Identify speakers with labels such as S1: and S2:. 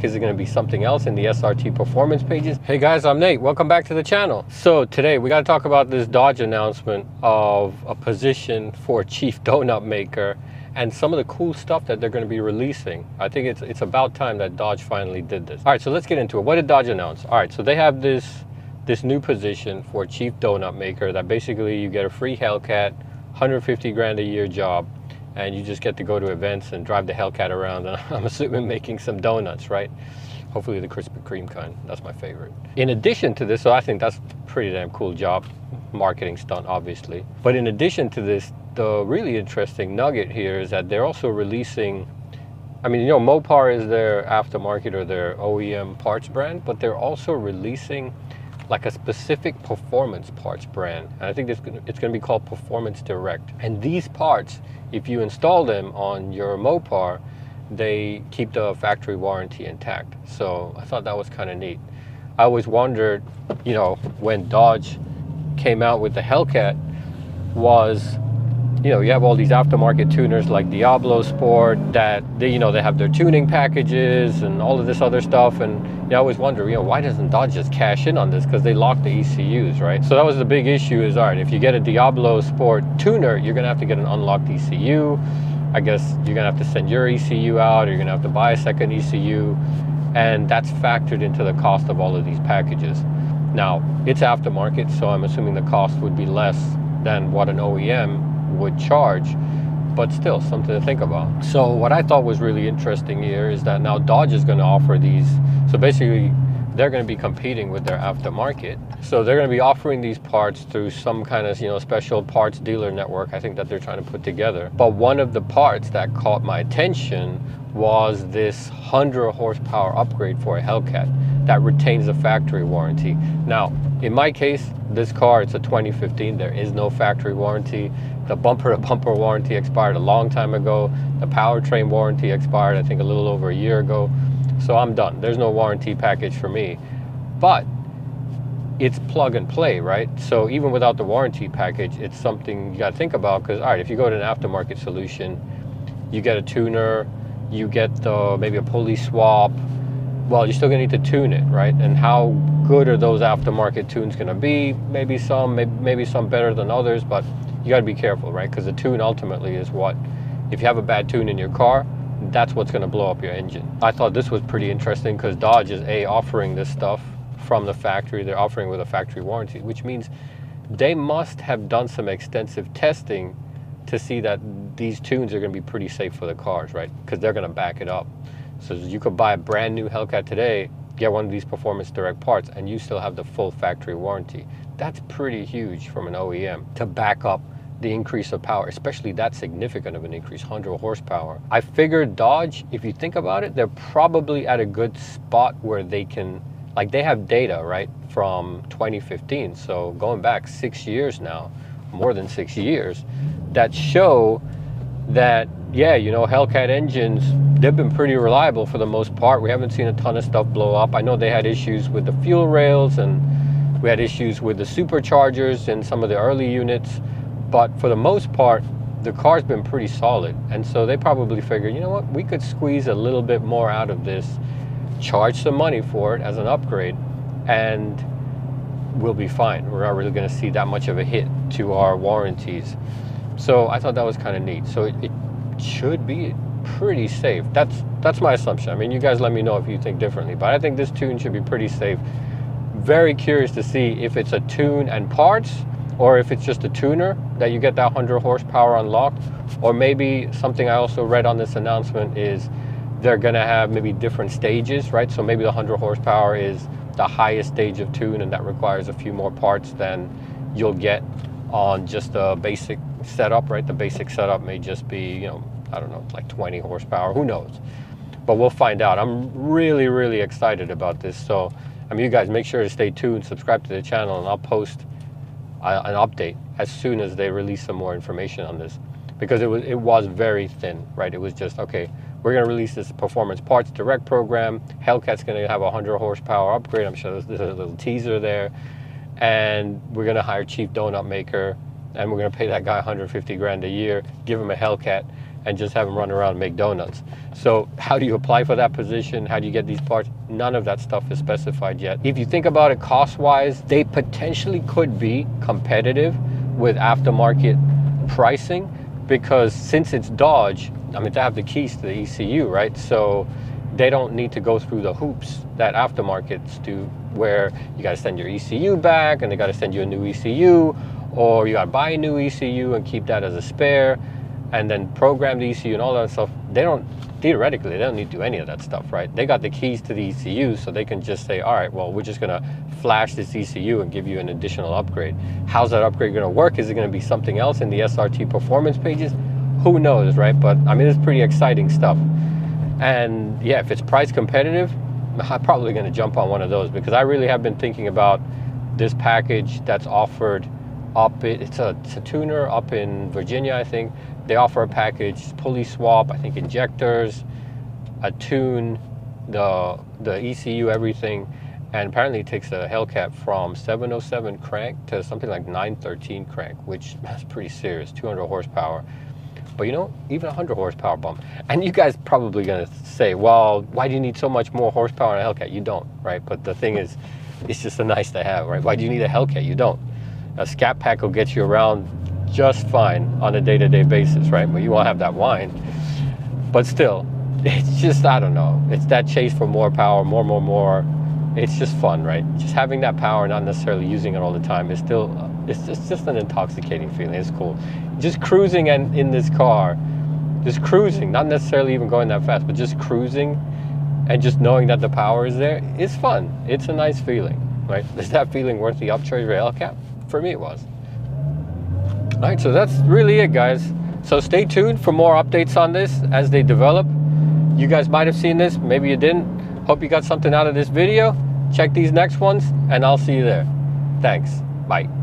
S1: Is it going to be something else in the SRT performance pages? Hey guys, I'm Nate. Welcome back to the channel. So today we got to talk about this Dodge announcement of a position for chief donut maker and some of the cool stuff that they're going to be releasing. I think it's about time that Dodge finally did this. All right, so let's get into it. What did Dodge announce? All right, so they have this new position for chief donut maker that basically you get a free Hellcat, 150 grand a year job, and you just get to go to events and drive the Hellcat around, and I'm assuming making some donuts, right? Hopefully the Krispy Kreme kind. That's my favorite. In addition to this, so I think that's a pretty damn cool job, marketing stunt obviously. But in addition to this, the really interesting nugget here is that they're also releasing, I mean, you know, Mopar is their aftermarket or their OEM parts brand, but they're also releasing like a specific performance parts brand. And I think it's going to be called Performance Direct. And these parts, if you install them on your Mopar, they keep the factory warranty intact. So I thought that was kind of neat. I always wondered, you know, when Dodge came out with the Hellcat was, you know, you have all these aftermarket tuners like Diablo Sport that they, you know, they have their tuning packages and all of this other stuff. And I always wonder, you know, why doesn't Dodge just cash in on this? Because they lock the ECUs, right? So that was the big issue is, all right, if you get a Diablo Sport tuner, you're going to have to get an unlocked ECU. I guess you're going to have to send your ECU out, or you're going to have to buy a second ECU. And that's factored into the cost of all of these packages. Now, it's aftermarket, so I'm assuming the cost would be less than what an OEM would charge, but still something to think about. So what I thought was really interesting here is that now Dodge is going to offer these, so basically they're going to be competing with their aftermarket. So they're going to be offering these parts through some kind of, you know, special parts dealer network, I think, that they're trying to put together. But one of the parts that caught my attention was this 100 horsepower upgrade for a Hellcat that retains the factory warranty. Now, in my case, this car, it's a 2015, there is no factory warranty. The bumper-to-bumper warranty expired a long time ago. The powertrain warranty expired, I think, a little over a year ago. So I'm done. There's no warranty package for me. But it's plug and play, right? So even without the warranty package, it's something you got to think about, because, all right, if you go to an aftermarket solution, you get a tuner, you get maybe a pulley swap, well, you're still going to need to tune it, right? And how good are those aftermarket tunes going to be? Maybe some better than others, but you got to be careful, right? Because the tune ultimately is what, if you have a bad tune in your car, that's what's going to blow up your engine. I thought this was pretty interesting because Dodge is offering this stuff from the factory. They're offering with a factory warranty, which means they must have done some extensive testing to see that these tunes are going to be pretty safe for the cars, right? Because they're going to back it up. So you could buy a brand new Hellcat today, get one of these Performance Direct parts, and you still have the full factory warranty. That's pretty huge from an OEM to back up the increase of power, especially that significant of an increase, 100 horsepower. I figured Dodge, if you think about it, they're probably at a good spot where they can, like, they have data, right, from 2015. So going back 6 years now, more than 6 years, that show that, yeah, you know, Hellcat engines, they've been pretty reliable for the most part. We haven't seen a ton of stuff blow up. I know they had issues with the fuel rails, and we had issues with the superchargers in some of the early units, but for the most part, the car's been pretty solid. And so they probably figured, you know what, we could squeeze a little bit more out of this, charge some money for it as an upgrade, and we'll be fine. We're not really going to see that much of a hit to our warranties. So I thought that was kind of neat. So it should be pretty safe. That's my assumption. I mean, you guys let me know if you think differently, but I think this tune should be pretty safe. Very curious to see if it's a tune and parts, or if it's just a tuner that you get that 100 horsepower unlocked. Or maybe something I also read on this announcement is they're going to have maybe different stages, right? So maybe the 100 horsepower is the highest stage of tune, and that requires a few more parts than you'll get on just a basic setup, right? The basic setup may just be, you know, I don't know, like 20 horsepower, who knows? But we'll find out. I'm really, really excited about this. So, I mean, you guys make sure to stay tuned, subscribe to the channel, and I'll post an update as soon as they release some more information on this, because it was very thin, right? It was just, okay, we're going to release this Performance Parts Direct program. Hellcat's going to have a 100 horsepower upgrade. I'm sure there's a little teaser there. And we're going to hire chief donut maker, and we're going to pay that guy 150 grand a year, give him a Hellcat, and just have them run around and make donuts. So how do you apply for that position? How do you get these parts? None of that stuff is specified yet. If you think about it cost-wise, they potentially could be competitive with aftermarket pricing, because since it's Dodge, I mean, they have the keys to the ECU, right? So they don't need to go through the hoops that aftermarkets do, where you got to send your ECU back and they got to send you a new ECU, or you got to buy a new ECU and keep that as a spare and then program the ECU and all that stuff. They don't, theoretically, they don't need to do any of that stuff, right? They got the keys to the ECU, so they can just say, all right, well, we're just gonna flash this ECU and give you an additional upgrade. How's that upgrade gonna work? Is it gonna be something else in the SRT performance pages? Who knows, right? But I mean, it's pretty exciting stuff. And yeah, if it's price competitive, I'm probably gonna jump on one of those, because I really have been thinking about this package that's offered up. It's a tuner up in Virginia, I think. They offer a package, pulley swap, I think injectors, a tune, the ECU, everything. And apparently it takes a Hellcat from 707 crank to something like 913 crank, which is pretty serious, 200 horsepower. But you know, even 100 horsepower bump. And you guys probably gonna say, well, why do you need so much more horsepower in a Hellcat? You don't, right? But the thing is, it's just a nice to have, right? Why do you need a Hellcat? You don't. A Scat Pack will get you around just fine on a day-to-day basis, right? But you won't have that whine. But still, it's just, I don't know. It's that chase for more power, more. It's just fun, right? Just having that power, not necessarily using it all the time, is still, it's just an intoxicating feeling. It's cool. Just cruising and in this car, just cruising, not necessarily even going that fast, but just cruising and just knowing that the power is there, it's fun. It's a nice feeling, right? Is that feeling worth the upcharge for Hellcat? For me, it was. All right, so that's really it, guys. So stay tuned for more updates on this as they develop. You guys might have seen this, maybe you didn't. Hope you got something out of this video. Check these next ones, and I'll see you there. Thanks. Bye.